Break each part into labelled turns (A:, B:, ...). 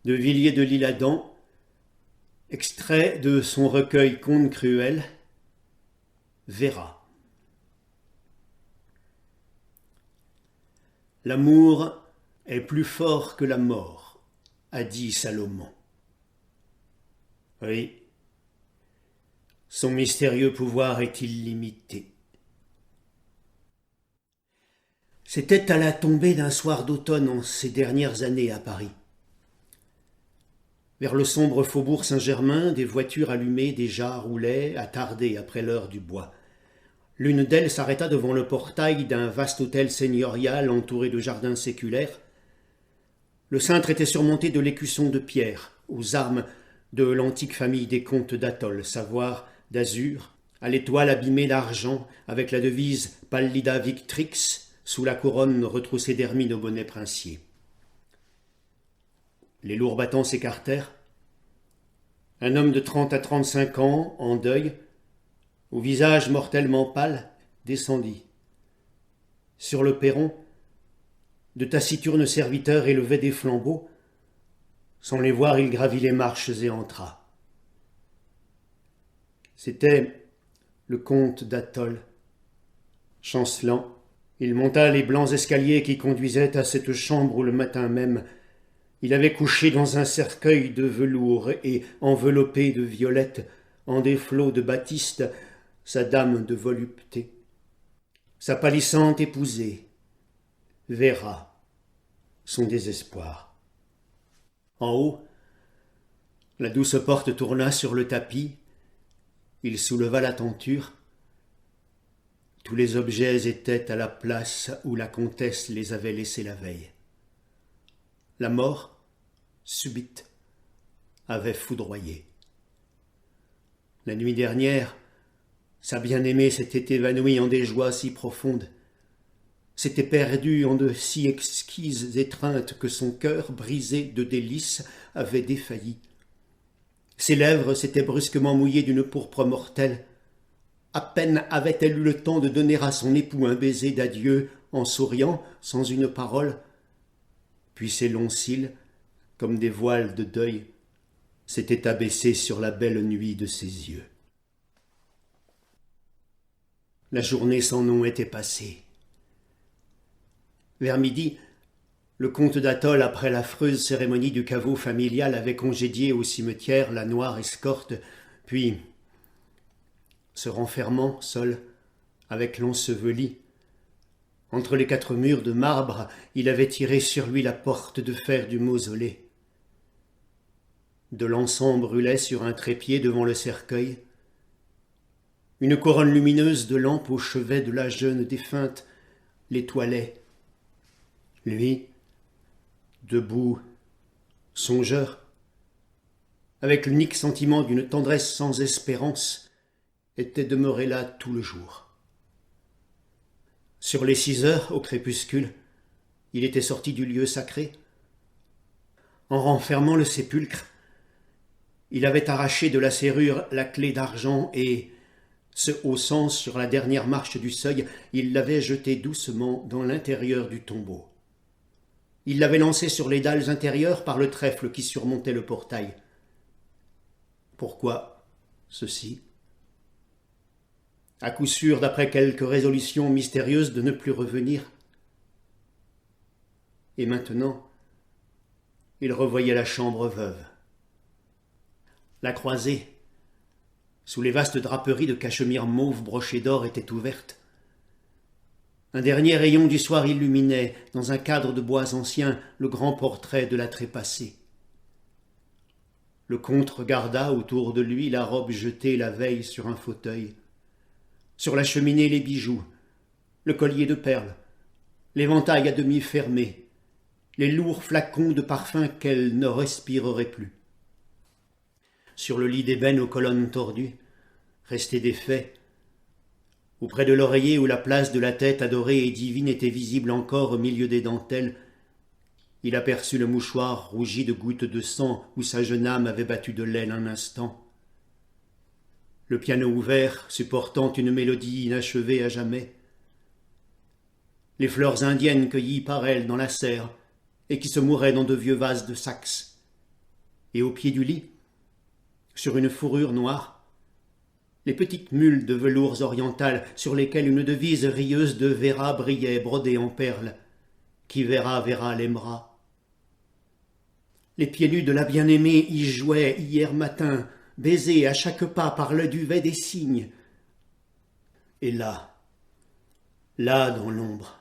A: de Villiers de l'Isle-Adam, extrait de son recueil Contes cruels, Véra. L'amour est plus fort que la mort, a dit Salomon. Oui, son mystérieux pouvoir est illimité. C'était à la tombée d'un soir d'automne en ces dernières années à Paris. Vers le sombre faubourg Saint-Germain, des voitures allumées déjà roulaient, attardées après l'heure du bois. L'une d'elles s'arrêta devant le portail d'un vaste hôtel seigneurial entouré de jardins séculaires. Le cintre était surmonté de l'écusson de pierre, aux armes de l'antique famille des comtes d'Atholl, savoir d'azur, à l'étoile abîmée d'argent, avec la devise Pallida Victrix, sous la couronne retroussée d'hermine au bonnet princier. Les lourds battants s'écartèrent. Un homme de 30 à 35 ans, en deuil, au visage mortellement pâle, descendit. Sur le perron, de taciturnes serviteurs élevaient des flambeaux. Sans les voir, il gravit les marches et entra. C'était le comte d'Atholl. Chancelant, il monta les blancs escaliers qui conduisaient à cette chambre où le matin même il avait couché dans un cercueil de velours et enveloppé de violettes, en des flots de batiste, sa dame de volupté. Sa pâlissante épousée, Véra, son désespoir. En haut, la douce porte tourna sur le tapis, il souleva la tenture. Tous les objets étaient à la place où la comtesse les avait laissés la veille. La mort, subite, avait foudroyé. La nuit dernière, sa bien-aimée s'était évanouie en des joies si profondes, s'était perdue en de si exquises étreintes que son cœur, brisé de délices, avait défailli. Ses lèvres s'étaient brusquement mouillées d'une pourpre mortelle. À peine avait-elle eu le temps de donner à son époux un baiser d'adieu en souriant, sans une parole, puis ses longs cils, comme des voiles de deuil, s'étaient abaissés sur la belle nuit de ses yeux. La journée sans nom était passée. Vers midi, le comte d'Atholl, après l'affreuse cérémonie du caveau familial, avait congédié au cimetière la noire escorte, puis, se renfermant seul, avec l'enseveli, entre les 4 murs de marbre, il avait tiré sur lui la porte de fer du mausolée. De l'encens brûlait sur un trépied devant le cercueil. Une couronne lumineuse de lampe au chevet de la jeune défunte l'étoilait. Lui, debout, songeur, avec l'unique sentiment d'une tendresse sans espérance, était demeuré là tout le jour. Sur les 6 heures, au crépuscule, il était sorti du lieu sacré. En renfermant le sépulcre, il avait arraché de la serrure la clé d'argent et, se haussant sur la dernière marche du seuil, il l'avait jetée doucement dans l'intérieur du tombeau. Il l'avait lancée sur les dalles intérieures par le trèfle qui surmontait le portail. Pourquoi ceci ? À coup sûr, d'après quelque résolution mystérieuse de ne plus revenir. Et maintenant, il revoyait la chambre veuve. La croisée, sous les vastes draperies de cachemire mauve brochées d'or, était ouverte. Un dernier rayon du soir illuminait, dans un cadre de bois ancien, le grand portrait de la trépassée. Le comte regarda autour de lui la robe jetée la veille sur un fauteuil. Sur la cheminée, les bijoux, le collier de perles, l'éventail à demi fermé, les lourds flacons de parfum qu'elle ne respirerait plus. Sur le lit d'ébène aux colonnes tordues, resté défait, auprès de l'oreiller où la place de la tête adorée et divine était visible encore au milieu des dentelles, il aperçut le mouchoir rougi de gouttes de sang où sa jeune âme avait battu de l'aile un instant. Le piano ouvert, supportant une mélodie inachevée à jamais. Les fleurs indiennes cueillies par elle dans la serre et qui se mouraient dans de vieux vases de Saxe. et au pied du lit, sur une fourrure noire, les petites mules de velours oriental sur lesquelles une devise rieuse de Véra brillait brodée en perles. Qui verra, verra, l'aimera. Les pieds nus de la bien-aimée y jouaient hier matin, baisés à chaque pas par le duvet des cygnes. Et là, dans l'ombre,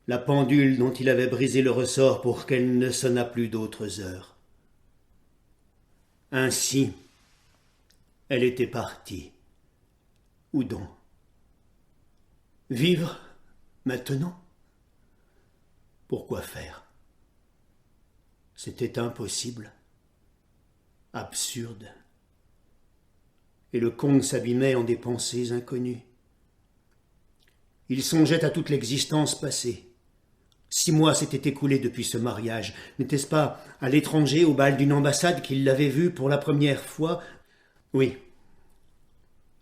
A: la pendule dont il avait brisé le ressort pour qu'elle ne sonnât plus d'autres heures. Ainsi, elle était partie. Où donc? Vivre maintenant? Pourquoi faire? C'était impossible, absurde. Et le comte s'abîmait en des pensées inconnues. Il songeait à toute l'existence passée. 6 mois s'étaient écoulés depuis ce mariage. N'était-ce pas à l'étranger, au bal d'une ambassade, qu'il l'avait vue pour la première fois? Oui.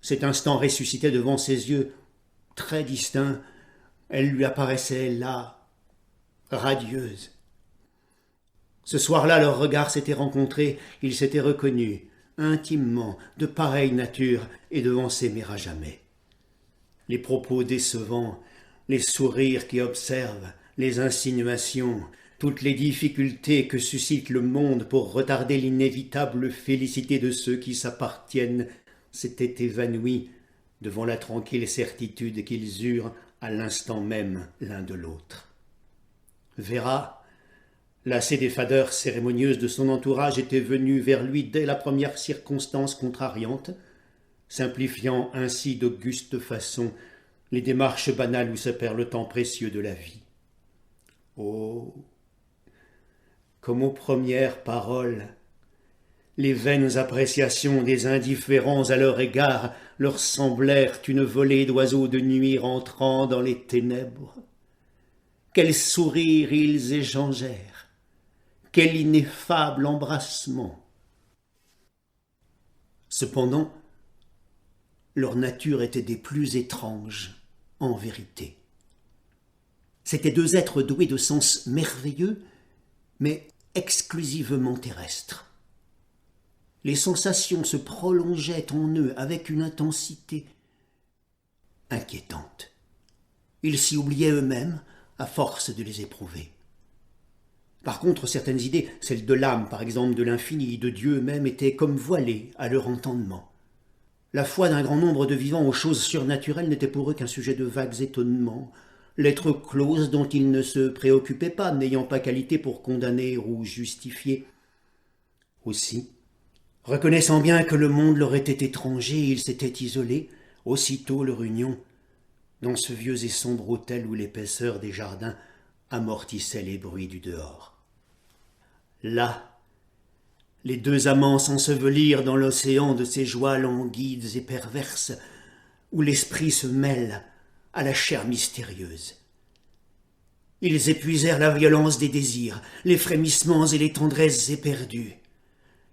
A: Cet instant ressuscitait devant ses yeux, très distinct. Elle lui apparaissait là, radieuse. Ce soir-là, leurs regards s'étaient rencontrés, ils s'étaient reconnus, intimement, de pareille nature, et devaient s'aimer à jamais. Les propos décevants, les sourires qui observent, les insinuations, toutes les difficultés que suscite le monde pour retarder l'inévitable félicité de ceux qui s'appartiennent, s'étaient évanouis devant la tranquille certitude qu'ils eurent à l'instant même l'un de l'autre. Véra, lassée des fadeurs cérémonieuses de son entourage, était venue vers lui dès la première circonstance contrariante, simplifiant ainsi d'auguste façon les démarches banales où se perd le temps précieux de la vie. Oh, comme aux premières paroles, les vaines appréciations des indifférents à leur égard leur semblèrent une volée d'oiseaux de nuit rentrant dans les ténèbres. Quels sourires ils échangèrent, quel ineffable embrassement. Cependant, leur nature était des plus étranges, en vérité. C'étaient 2 êtres doués de sens merveilleux, mais exclusivement terrestres. Les sensations se prolongeaient en eux avec une intensité inquiétante. Ils s'y oubliaient eux-mêmes à force de les éprouver. Par contre, certaines idées, celles de l'âme par exemple, de l'infini, de Dieu même, étaient comme voilées à leur entendement. La foi d'un grand nombre de vivants aux choses surnaturelles n'était pour eux qu'un sujet de vagues étonnements, lettres closes dont ils ne se préoccupaient pas, n'ayant pas qualité pour condamner ou justifier. Aussi, reconnaissant bien que le monde leur était étranger, ils s'étaient isolés, aussitôt leur union, dans ce vieux et sombre hôtel où l'épaisseur des jardins amortissait les bruits du dehors. Là, les 2 amants s'ensevelirent dans l'océan de ces joies languides et perverses, où l'esprit se mêle à la chair mystérieuse. Ils épuisèrent la violence des désirs, les frémissements et les tendresses éperdues.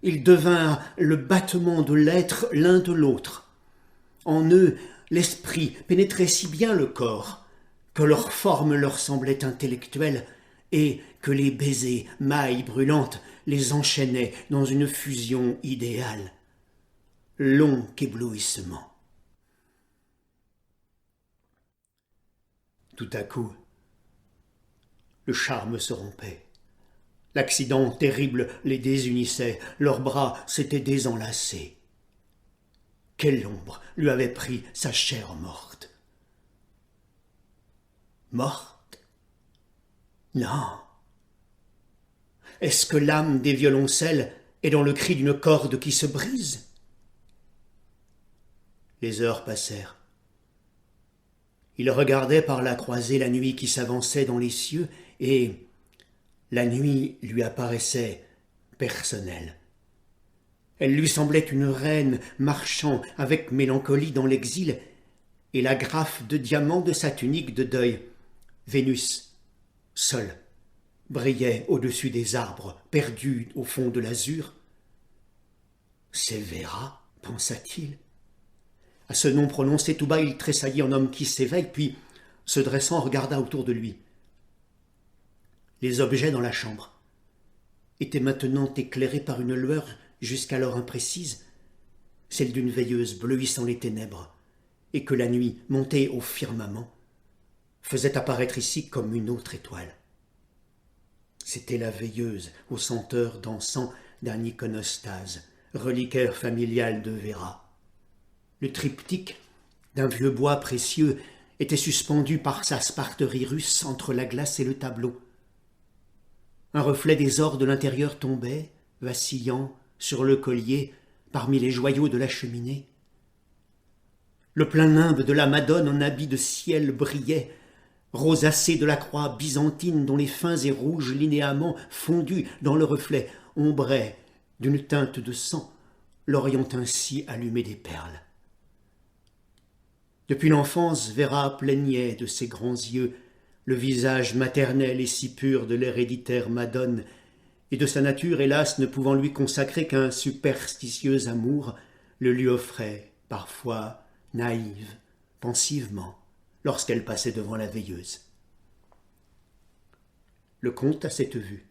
A: Ils devinrent le battement de l'être l'un de l'autre. En eux, l'esprit pénétrait si bien le corps que leur forme leur semblait intellectuelle et que les baisers, mailles brûlantes, les enchaînaient dans une fusion idéale. Long éblouissement. Tout à coup, le charme se rompait. L'accident terrible les désunissait, leurs bras s'étaient désenlacés. Quelle ombre lui avait pris sa chair morte? Morte? Non. Est-ce que l'âme des violoncelles est dans le cri d'une corde qui se brise? Les heures passèrent. Il regardait par la croisée la nuit qui s'avançait dans les cieux, et la nuit lui apparaissait personnelle. Elle lui semblait une reine marchant avec mélancolie dans l'exil, et l'agrafe de diamants de sa tunique de deuil, Vénus, seule, brillait au-dessus des arbres, perdue au fond de l'azur. « C'est Véra, pensa-t-il. À ce nom prononcé tout bas, il tressaillit en homme qui s'éveille, puis, se dressant, regarda autour de lui. Les objets dans la chambre était maintenant éclairée par une lueur jusqu'alors imprécise, celle d'une veilleuse bleuissant les ténèbres, et que la nuit, montée au firmament, faisait apparaître ici comme une autre étoile. C'était la veilleuse aux senteurs d'encens d'un iconostase, reliquaire familial de Véra. Le triptyque, d'un vieux bois précieux, était suspendu par sa sparterie russe entre la glace et le tableau. Un reflet des ors de l'intérieur tombait, vacillant, sur le collier, parmi les joyaux de la cheminée. Le plein nimbe de la Madone en habit de ciel brillait, rosacé de la croix byzantine dont les fins et rouges linéaments fondus dans le reflet ombraient d'une teinte de sang, l'orient ainsi allumé des perles. Depuis l'enfance, Véra plaignait de ses grands yeux le visage maternel et si pur de l'héréditaire Madone, et de sa nature, hélas, ne pouvant lui consacrer qu'un superstitieux amour, le lui offrait, parfois naïve, pensivement, lorsqu'elle passait devant la veilleuse. Le comte, à cette vue,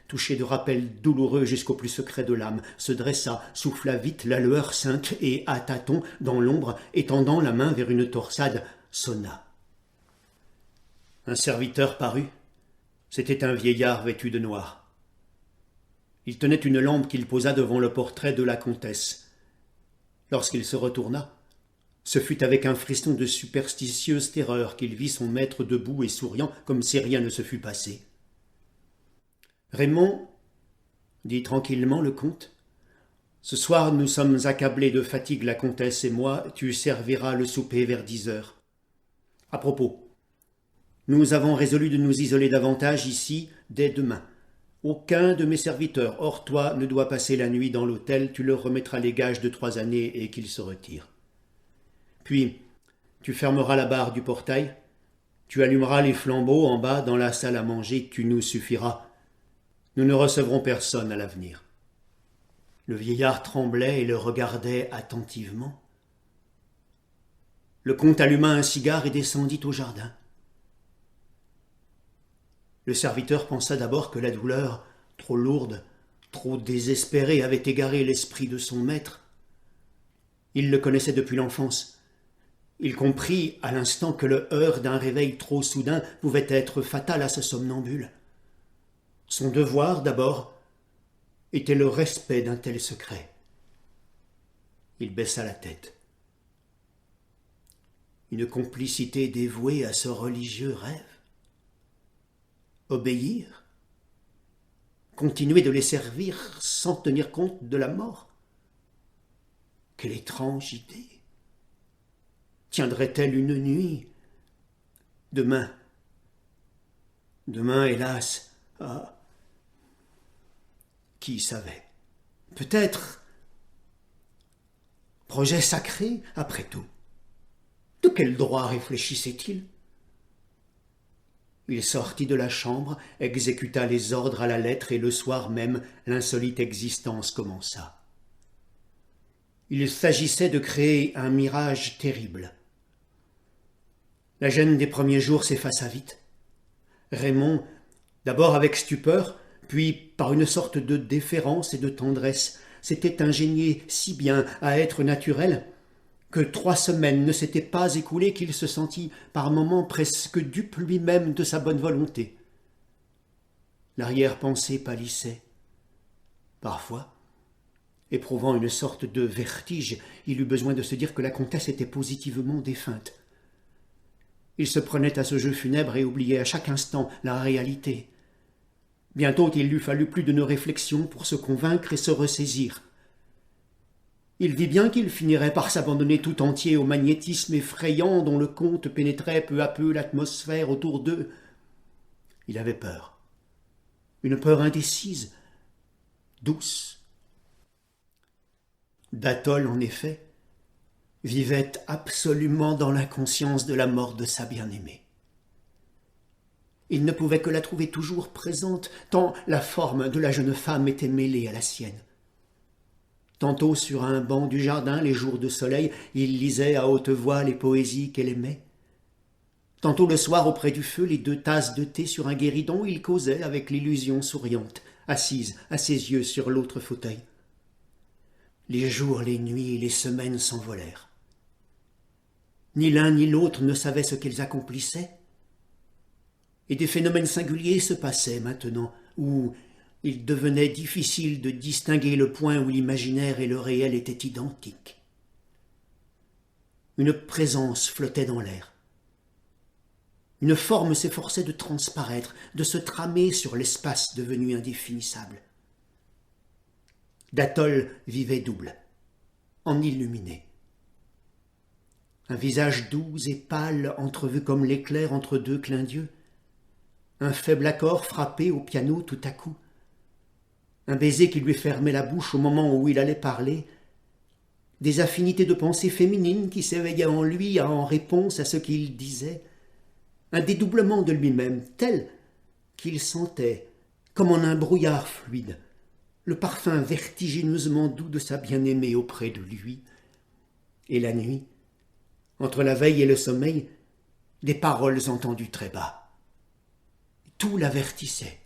A: touché de rappels douloureux jusqu'au plus secret de l'âme, se dressa, souffla vite la lueur sainte et, à tâtons, dans l'ombre, étendant la main vers une torsade, sonna. Un serviteur parut. C'était un vieillard vêtu de noir. Il tenait une lampe qu'il posa devant le portrait de la comtesse. Lorsqu'il se retourna, ce fut avec un frisson de superstitieuse terreur qu'il vit son maître debout et souriant comme si rien ne se fût passé. « Raymond, dit tranquillement le comte, ce soir nous sommes accablés de fatigue la comtesse et moi, tu serviras le souper vers 10 heures. À propos, nous avons résolu de nous isoler davantage ici dès demain. Aucun de mes serviteurs, hors toi, ne doit passer la nuit dans l'hôtel, tu leur remettras les gages de 3 années et qu'ils se retirent. Puis, tu fermeras la barre du portail, tu allumeras les flambeaux en bas dans la salle à manger, tu nous suffiras. Nous ne recevrons personne à l'avenir. » Le vieillard tremblait et le regardait attentivement. Le comte alluma un cigare et descendit au jardin. Le serviteur pensa d'abord que la douleur, trop lourde, trop désespérée, avait égaré l'esprit de son maître. Il le connaissait depuis l'enfance. Il comprit à l'instant que le heurt d'un réveil trop soudain pouvait être fatal à ce somnambule. Son devoir, d'abord, était le respect d'un tel secret. Il baissa la tête. Une complicité dévouée à ce religieux rêve. Obéir, continuer de les servir sans tenir compte de la mort. Quelle étrange idée! Tiendrait-elle une nuit? Demain, hélas, ah, qui savait? Peut-être. Projet sacré, après tout. De quel droit réfléchissait-il? Il sortit de la chambre, exécuta les ordres à la lettre et le soir même, l'insolite existence commença. Il s'agissait de créer un mirage terrible. La gêne des premiers jours s'effaça vite. Raymond, d'abord avec stupeur, puis par une sorte de déférence et de tendresse, s'était ingénié si bien à être naturel que 3 semaines ne s'étaient pas écoulées qu'il se sentit par moments presque dupe lui-même de sa bonne volonté. L'arrière-pensée pâlissait. Parfois, éprouvant une sorte de vertige, il eut besoin de se dire que la comtesse était positivement défunte. Il se prenait à ce jeu funèbre et oubliait à chaque instant la réalité. Bientôt il lui fallut plus d'une réflexion pour se convaincre et se ressaisir. Il vit bien qu'il finirait par s'abandonner tout entier au magnétisme effrayant dont le comte pénétrait peu à peu l'atmosphère autour d'eux. Il avait peur. Une peur indécise, douce. D'athol, en effet, vivait absolument dans l'inconscience de la mort de sa bien-aimée. Il ne pouvait que la trouver toujours présente, tant la forme de la jeune femme était mêlée à la sienne. Tantôt sur un banc du jardin, les jours de soleil, il lisait à haute voix les poésies qu'elle aimait. Tantôt le soir, auprès du feu, les 2 tasses de thé sur un guéridon, il causait avec l'illusion souriante, assise à ses yeux sur l'autre fauteuil. Les jours, les nuits, les semaines s'envolèrent. Ni l'un ni l'autre ne savaient ce qu'ils accomplissaient, et des phénomènes singuliers se passaient maintenant, où il devenait difficile de distinguer le point où l'imaginaire et le réel étaient identiques. Une présence flottait dans l'air. Une forme s'efforçait de transparaître, de se tramer sur l'espace devenu indéfinissable. D'athol vivait double, en illuminé. Un visage doux et pâle entrevu comme l'éclair entre deux clins d'yeux, un faible accord frappé au piano tout à coup, un baiser qui lui fermait la bouche au moment où il allait parler, des affinités de pensée féminine qui s'éveillaient en lui en réponse à ce qu'il disait, un dédoublement de lui-même tel qu'il sentait, comme en un brouillard fluide, le parfum vertigineusement doux de sa bien-aimée auprès de lui. Et la nuit, entre la veille et le sommeil, des paroles entendues très bas. Tout l'avertissait.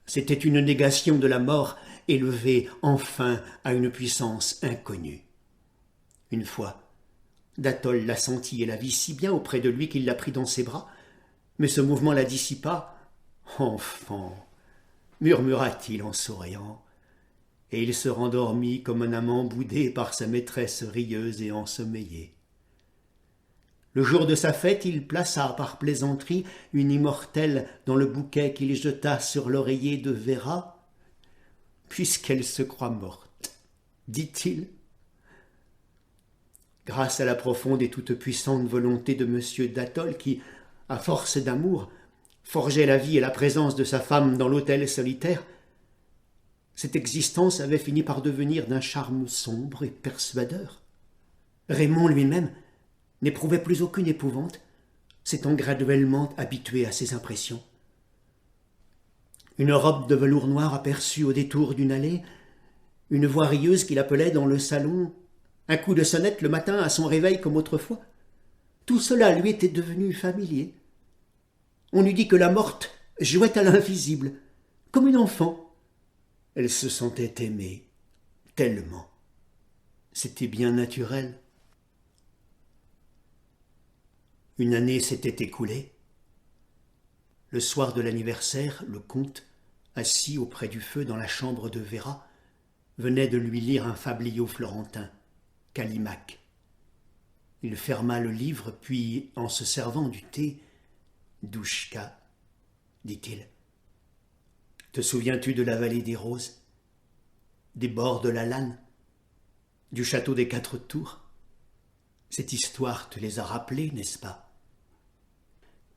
A: C'était une négation de la mort élevée enfin à une puissance inconnue. Une fois, D'athol la sentit et la vit si bien auprès de lui qu'il la prit dans ses bras, mais ce mouvement la dissipa. « Enfant !» murmura-t-il en souriant, et il se rendormit comme un amant boudé par sa maîtresse rieuse et ensommeillée. Le jour de sa fête, il plaça par plaisanterie une immortelle dans le bouquet qu'il jeta sur l'oreiller de Véra, « puisqu'elle se croit morte, dit-il. » Grâce à la profonde et toute-puissante volonté de M. d'Athol qui, à force d'amour, forgeait la vie et la présence de sa femme dans l'hôtel solitaire, cette existence avait fini par devenir d'un charme sombre et persuadeur. Raymond lui-même n'éprouvait plus aucune épouvante, s'étant graduellement habitué à ces impressions. Une robe de velours noir aperçue au détour d'une allée, une voix rieuse qui l'appelait dans le salon, un coup de sonnette le matin à son réveil comme autrefois, tout cela lui était devenu familier. On eût dit que la morte jouait à l'invisible, comme une enfant. Elle se sentait aimée, tellement. C'était bien naturel. Une année s'était écoulée. Le soir de l'anniversaire, le comte, assis auprès du feu dans la chambre de Véra, venait de lui lire un fabliau florentin, Callimaque. Il ferma le livre, puis, en se servant du thé, « Douchka, dit-il, te souviens-tu de la vallée des Roses, des bords de la Lanne, du château des 4 tours? Cette histoire te les a rappelés, n'est-ce pas ?»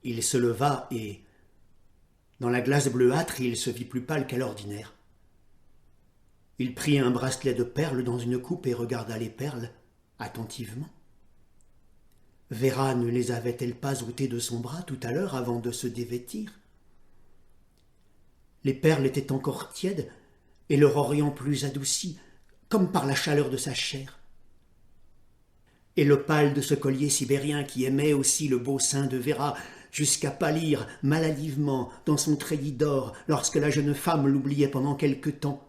A: Il se leva et, dans la glace bleuâtre, il se vit plus pâle qu'à l'ordinaire. Il prit un bracelet de perles dans une coupe et regarda les perles attentivement. Véra ne les avait-elle pas ôtées de son bras tout à l'heure avant de se dévêtir? Les perles étaient encore tièdes et leur orient plus adouci, comme par la chaleur de sa chair. Et l'opale de ce collier sibérien qui aimait aussi le beau sein de Véra, jusqu'à pâlir maladivement dans son treillis d'or lorsque la jeune femme l'oubliait pendant quelque temps.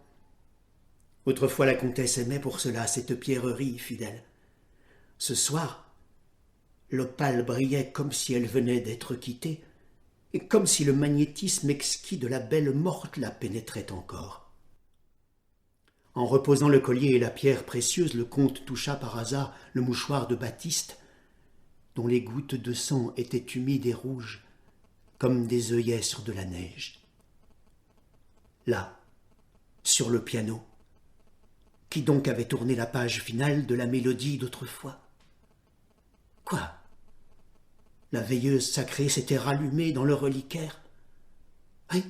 A: Autrefois la comtesse aimait pour cela cette pierrerie fidèle. Ce soir, l'opale brillait comme si elle venait d'être quittée, et comme si le magnétisme exquis de la belle morte la pénétrait encore. En reposant le collier et la pierre précieuse, le comte toucha par hasard le mouchoir de Baptiste, dont les gouttes de sang étaient humides et rouges, comme des œillets sur de la neige. Là, sur le piano, qui donc avait tourné la page finale de la mélodie d'autrefois? Quoi? La veilleuse sacrée s'était rallumée dans le reliquaire. Oui,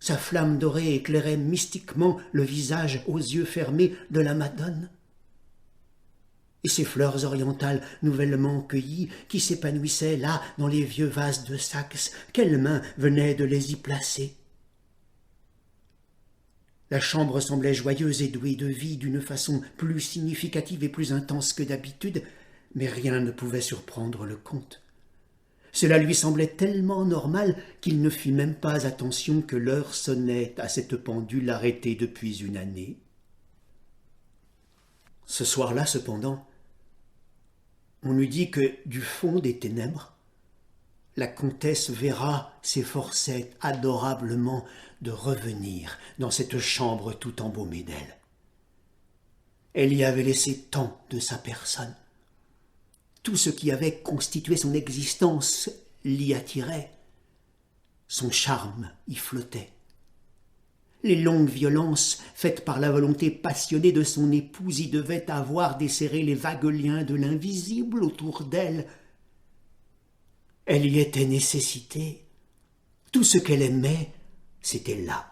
A: sa flamme dorée éclairait mystiquement le visage aux yeux fermés de la Madone. Et ces fleurs orientales nouvellement cueillies qui s'épanouissaient là dans les vieux vases de Saxe, quelle main venait de les y placer? La chambre semblait joyeuse et douée de vie d'une façon plus significative et plus intense que d'habitude, mais rien ne pouvait surprendre le comte. Cela lui semblait tellement normal qu'il ne fit même pas attention que l'heure sonnait à cette pendule arrêtée depuis une année. Ce soir-là, cependant, on lui dit que, du fond des ténèbres, la comtesse Véra s'efforçait adorablement de revenir dans cette chambre tout embaumée d'elle. Elle y avait laissé tant de sa personne. Tout ce qui avait constitué son existence l'y attirait. Son charme y flottait. Les longues violences faites par la volonté passionnée de son épouse y devaient avoir desserré les vagues liens de l'invisible autour d'elle. Elle y était nécessitée. Tout ce qu'elle aimait, c'était là.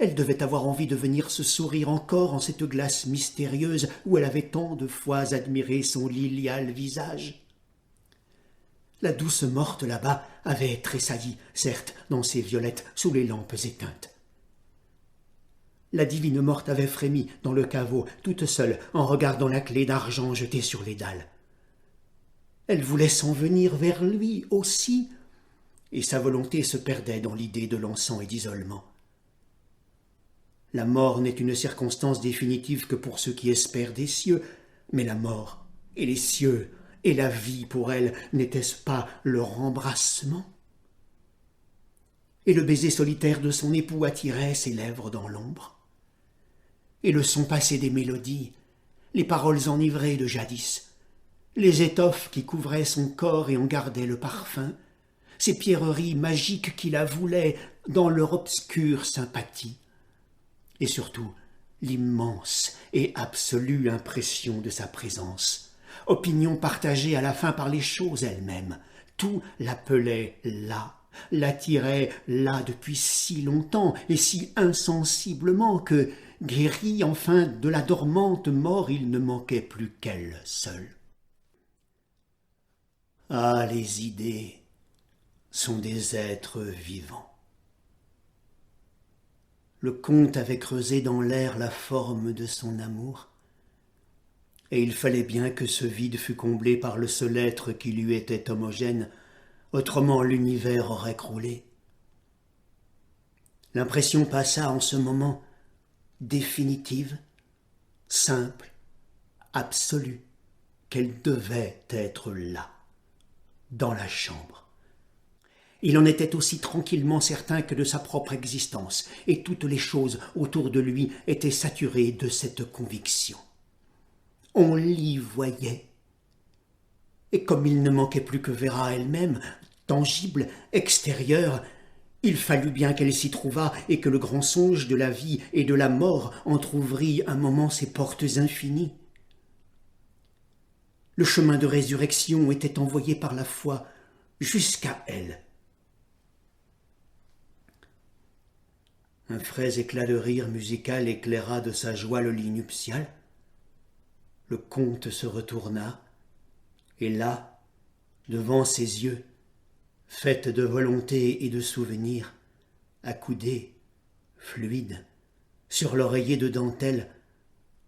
A: Elle devait avoir envie de venir se sourire encore en cette glace mystérieuse où elle avait tant de fois admiré son lilial visage. La douce morte là-bas avait tressailli, certes, dans ses violettes, sous les lampes éteintes. La divine morte avait frémi dans le caveau, toute seule, en regardant la clé d'argent jetée sur les dalles. Elle voulait s'en venir vers lui aussi, et sa volonté se perdait dans l'idée de l'encens et d'isolement. La mort n'est une circonstance définitive que pour ceux qui espèrent des cieux, mais la mort et les cieux et la vie pour elle, n'était-ce pas leur embrassement? Et le baiser solitaire de son époux attirait ses lèvres dans l'ombre. Et le son passé des mélodies, les paroles enivrées de jadis, les étoffes qui couvraient son corps et en gardaient le parfum, ces pierreries magiques qui la voulaient dans leur obscure sympathie, et surtout l'immense et absolue impression de sa présence, opinion partagée à la fin par les choses elles-mêmes. Tout l'appelait là, l'attirait là depuis si longtemps et si insensiblement que, guéri enfin de la dormante mort, il ne manquait plus qu'elle seule. Ah, les idées sont des êtres vivants. Le comte avait creusé dans l'air la forme de son amour, et il fallait bien que ce vide fût comblé par le seul être qui lui était homogène, autrement l'univers aurait croulé. L'impression passa en ce moment définitive, simple, absolue, qu'elle devait être là, dans la chambre. Il en était aussi tranquillement certain que de sa propre existence, et toutes les choses autour de lui étaient saturées de cette conviction. On l'y voyait. Et comme il ne manquait plus que Véra elle-même, tangible, extérieure, il fallut bien qu'elle s'y trouvât et que le grand songe de la vie et de la mort entr'ouvrît un moment ses portes infinies. Le chemin de résurrection était envoyé par la foi jusqu'à elle. Un frais éclat de rire musical éclaira de sa joie le lit nuptial. Le comte se retourna, et là, devant ses yeux, faite de volonté et de souvenirs, accoudée, fluide, sur l'oreiller de dentelle,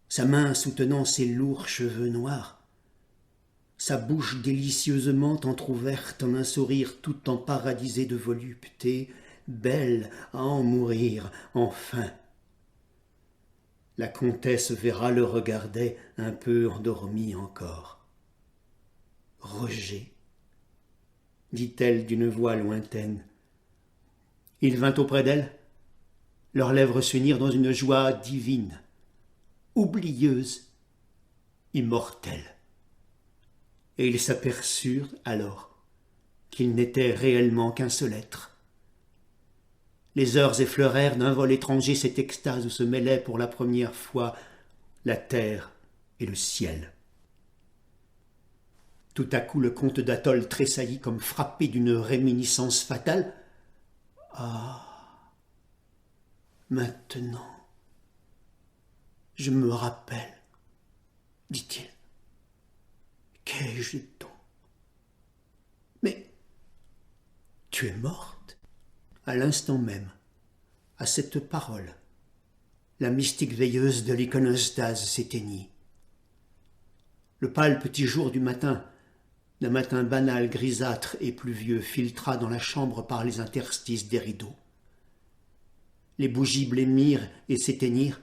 A: sa main soutenant ses lourds cheveux noirs, sa bouche délicieusement entr'ouverte en un sourire tout emparadisé de volupté, belle à en mourir, enfin. La comtesse Véra le regardait un peu endormie encore. « Roger » dit-elle d'une voix lointaine. Il vint auprès d'elle. Leurs lèvres s'unirent dans une joie divine, oublieuse, immortelle. Et ils s'aperçurent alors qu'il n'était réellement qu'un seul être. Les heures effleurèrent d'un vol étranger cette extase où se mêlaient pour la première fois la terre et le ciel. Tout à coup, le comte d'Athol tressaillit comme frappé d'une réminiscence fatale. « Ah, maintenant, je me rappelle, dit-il. Qu'ai-je donc? Mais tu es morte ?» À l'instant même, à cette parole, la mystique veilleuse de l'iconostase s'éteignit. Le pâle petit jour du matin d'un matin banal, grisâtre et pluvieux, filtra dans la chambre par les interstices des rideaux. Les bougies blêmirent et s'éteignirent,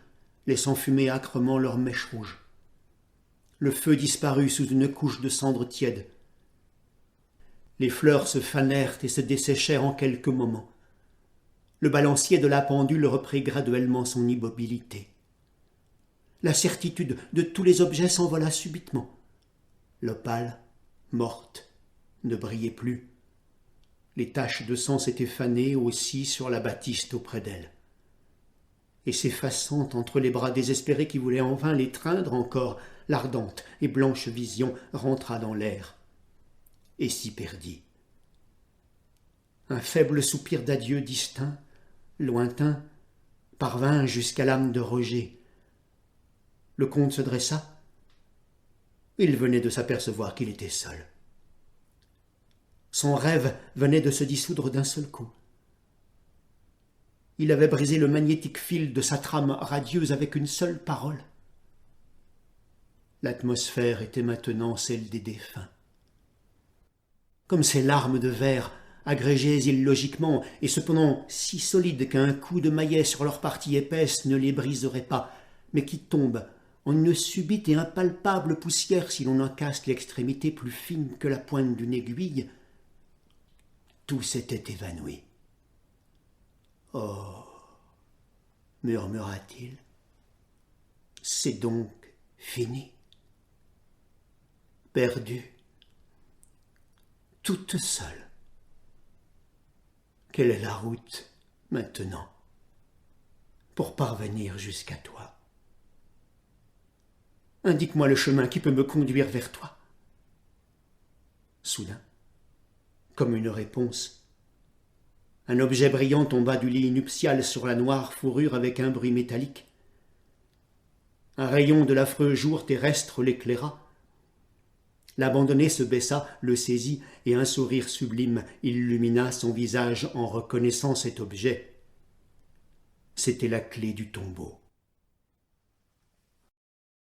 A: laissant fumer âcrement leurs mèches rouges. Le feu disparut sous une couche de cendres tièdes. Les fleurs se fanèrent et se desséchèrent en quelques moments. Le balancier de la pendule reprit graduellement son immobilité. La certitude de tous les objets s'envola subitement. L'opale, morte, ne brillait plus. Les taches de sang s'étaient fanées aussi sur la batiste auprès d'elle. Et s'effaçant entre les bras désespérés qui voulaient en vain l'étreindre encore, l'ardente et blanche vision rentra dans l'air et s'y perdit. Un faible soupir d'adieu distinct, lointain, parvint jusqu'à l'âme de Roger. Le comte se dressa. Il venait de s'apercevoir qu'il était seul. Son rêve venait de se dissoudre d'un seul coup. Il avait brisé le magnétique fil de sa trame radieuse avec une seule parole. L'atmosphère était maintenant celle des défunts. Comme ces larmes de verre, agrégées illogiquement et cependant si solides qu'un coup de maillet sur leur partie épaisse ne les briserait pas, mais qui tombent en une subite et impalpable poussière si l'on en casse l'extrémité plus fine que la pointe d'une aiguille, tout s'était évanoui. « Oh » murmura-t-il, « c'est donc fini. Perdue, toute seule. Quelle est la route maintenant pour parvenir jusqu'à toi? Indique-moi le chemin qui peut me conduire vers toi. » Soudain, comme une réponse, un objet brillant tomba du lit nuptial sur la noire fourrure avec un bruit métallique. Un rayon de l'affreux jour terrestre l'éclaira. L'abandonné se baissa, le saisit, et un sourire sublime illumina son visage en reconnaissant cet objet. C'était la clé du tombeau.